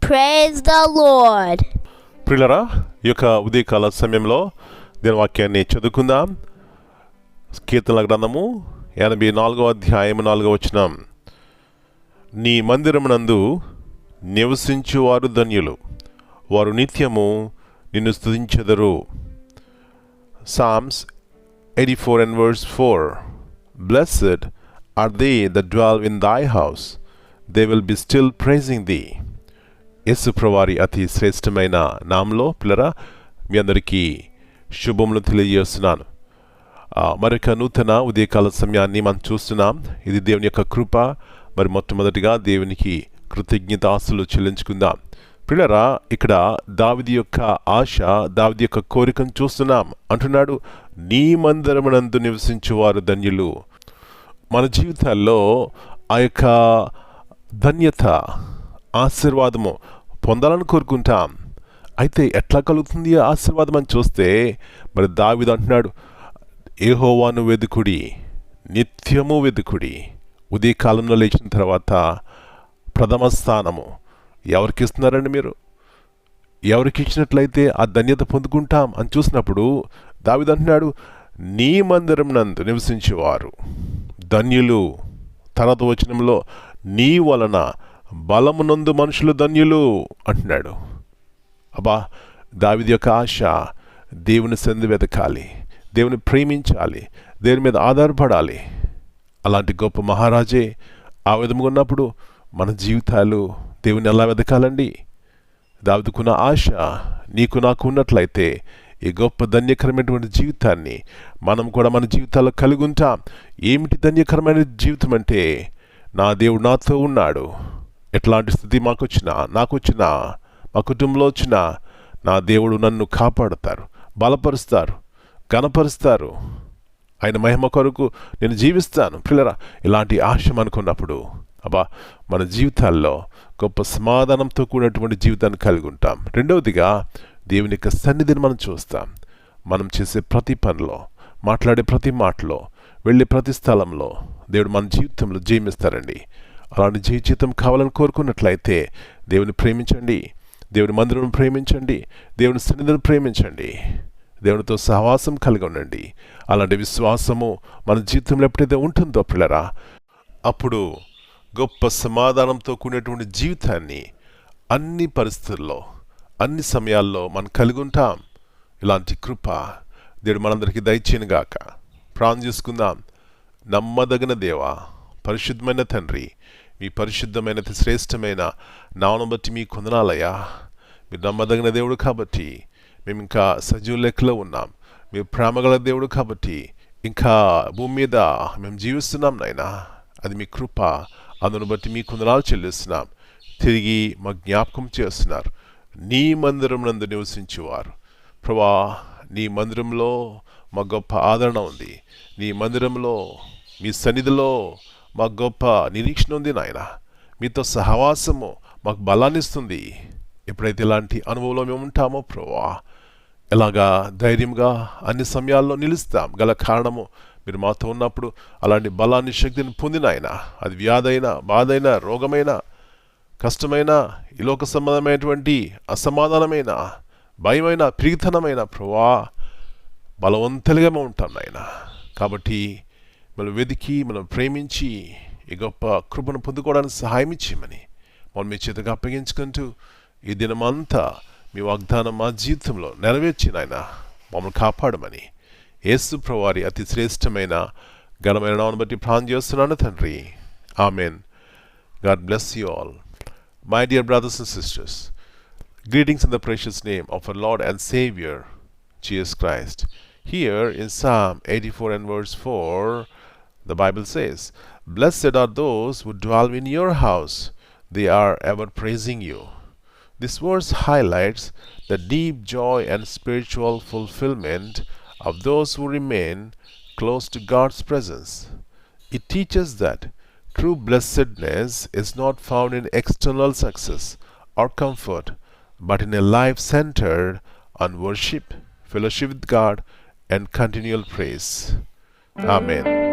Praise the Lord. ప్రియులరా, ఈ యొక్క ఉదయకాల సమయంలో దీని వాక్యాన్ని చదువుకుందాం. కీర్తనల గ్రంథము 84వ అధ్యాయం 4వ వచనం. నీ మందిరమునందు నివసించువారు ధన్యులు, వారు నిత్యము నిన్ను స్తుతించెదరు. Psalms 84 and verse 4. Blessed are they that dwell in thy house, they will be still praising thee. యేసు ప్రభువారి అతి శ్రేష్టమైన నామంలో పిల్లరా మీ అందరికీ శుభములు తెలియజేస్తున్నాను. మరొక నూతన ఉదయకాల సమయాన్ని మనం చూస్తున్నాం. ఇది దేవుని యొక్క కృప. మరి మొట్టమొదటిగా దేవునికి కృతజ్ఞతాస్తులు చెల్లించుకుందాం. పిల్లరా, ఇక్కడ దావీదు యొక్క ఆశ, దావీదు యొక్క కోరికను చూస్తున్నాం. అంటున్నాడు, నీ మందిరమునందు నివసించువారు ధన్యులు. మన జీవితాల్లో ఆ యొక్క ధన్యత, ఆశీర్వాదము పొందాలని కోరుకుంటాం. అయితే ఎట్లా కలుగుతుంది ఆ ఆశీర్వాదం అని చూస్తే, మరి దావీదు అంటున్నాడు, యెహోవాను వెదుకుడి, నిత్యము వెదుకుడి. ఉదయకాలంలో లేచిన తర్వాత ప్రథమ స్థానము ఎవరికి ఇస్తున్నారండి? మీరు ఎవరికి ఇచ్చినట్లయితే ఆ ధన్యత పొందుకుంటాం అని చూసినప్పుడు దావీదు అంటున్నాడు, నీ మందిరం నందు నివసించేవారు ధన్యులు. తర్వాత వచనంలో నీ వలన బలమునందు మనుషులు ధన్యులు అంటున్నాడు. అబ్బా, దావీదు యొక్క ఆశ దేవుని సందు వెతకాలి, దేవుని ప్రేమించాలి, దేవుని మీద ఆధారపడాలి. అలాంటి గొప్ప మహారాజే ఆ విధంగా ఉన్నప్పుడు మన జీవితాలు దేవుని ఎలా వెతకాలండి? దావీదుకున్న ఆశ నీకు నాకు ఉన్నట్లయితే ఈ గొప్ప ధన్యకరమైనటువంటి జీవితాన్ని మనం కూడా మన జీవితాల్లో కలిగి ఉంటాం. ఏమిటి ధన్యకరమైన జీవితం అంటే, నా దేవుడు నాతో ఉన్నాడు. ఎట్లాంటి స్థితి నాకు వచ్చినా మా కుటుంబంలో వచ్చినా నా దేవుడు నన్ను కాపాడుతారు, బలపరుస్తారు, ఘనపరుస్తారు. ఆయన మహిమ కొరకు నేను జీవిస్తాను. పిల్లరా, ఇలాంటి ఆశ మనకున్నప్పుడు అబ్బా, మన జీవితాల్లో గొప్ప సమాధానంతో కూడినటువంటి జీవితాన్ని కలిగి ఉంటాం. రెండవదిగా, దేవుని యొక్క సన్నిధిని మనం చూస్తాం. మనం చేసే ప్రతి పనిలో, మాట్లాడే ప్రతి మాటలో, వెళ్ళే ప్రతి స్థలంలో దేవుడు మన జీవితంలో జయమిస్తారండి. అలాంటి జీవితం కావాలని కోరుకున్నట్లయితే దేవుని ప్రేమించండి, దేవుని మందిరం ప్రేమించండి, దేవుని సన్నిధిని ప్రేమించండి, దేవునితో సహవాసం కలిగి ఉండండి. అలాంటి విశ్వాసము మన జీవితంలో ఎప్పుడైతే ఉంటుందో పిల్లరా, అప్పుడు గొప్ప సమాధానంతో కూడినటువంటి జీవితాన్ని అన్ని పరిస్థితుల్లో, అన్ని సమయాల్లో మనం కలిగి ఉంటాం. ఇలాంటి కృప దేవుడు మనందరికీ దయచేయనుగాక. ప్రార్థన చేసుకుందాం. నమ్మదగిన దేవా, పరిశుద్ధమైన తండ్రి, మీ పరిశుద్ధమైన శ్రేష్టమైన నామమును బట్టి మీ కొందనాలయ్యా. మీరు నమ్మదగిన దేవుడు కాబట్టి మేము ఇంకా సజీవ లెక్కలో ఉన్నాం. మీరు ప్రేమగల దేవుడు కాబట్టి ఇంకా భూమి మీద మేము జీవిస్తున్నాం నాయనా. అది మీ కృప. అందును బట్టి మీ కొందనాలు చెల్లిస్తున్నాం. తిరిగి మా జ్ఞాపకం చేస్తున్నారు. నీ మందిరం నందు నివసించేవారు ప్రభా, నీ మందిరంలో మా గొప్ప ఆదరణ ఉంది. నీ మందిరంలో, మీ సన్నిధిలో మా గొప్ప నిరీక్షణ ఉంది నాయన. మీతో సహవాసము మాకు బలాన్ని ఇస్తుంది. ఎప్పుడైతే ఇలాంటి అనుభవంలో మేము ఉంటామో ప్రభా, ఎలాగా ధైర్యంగా అన్ని సమయాల్లో నిలుస్తాం గల కారణము మీరు మాతో ఉన్నప్పుడు అలాంటి బలాన్ని, శక్తిని పొందిన ఆయన. అది వ్యాధైనా, బాధైనా, రోగమైన, కష్టమైన, ఈ లోక సంబంధమైనటువంటి అసమాధానమైన, భయమైన, పిరిగితనమైన ప్రభా, బలవంతులుగా మేము ఉంటాం నాయన. కాబట్టి మనం వెతికి, మనం ప్రేమించి ఈ గొప్ప కృపను పొందుకోవడానికి సహాయం ఇచ్చేయమని మనం మీ చేతగా అప్పగించుకుంటూ ఈ దినమంతా మీ వాగ్దానం మా జీవితంలో నెరవేర్చి నాయన మమ్మల్ని కాపాడమని యేసు ప్రభువారి అతి శ్రేష్టమైన ఘనమైన నామమును బట్టి ప్రార్థన చేస్తున్నాను తండ్రి. Amen. God bless you all. My dear brothers and sisters, greetings in the precious name of our Lord and Savior, Jesus Christ. Here in Psalm 84 and verse 4, the Bible says, "Blessed are those who dwell in your house, they are ever praising you." This verse highlights the deep joy and spiritual fulfillment of those who remain close to God's presence. It teaches that true blessedness is not found in external success or comfort, but in a life centered on worship, fellowship with God, and continual praise. Amen.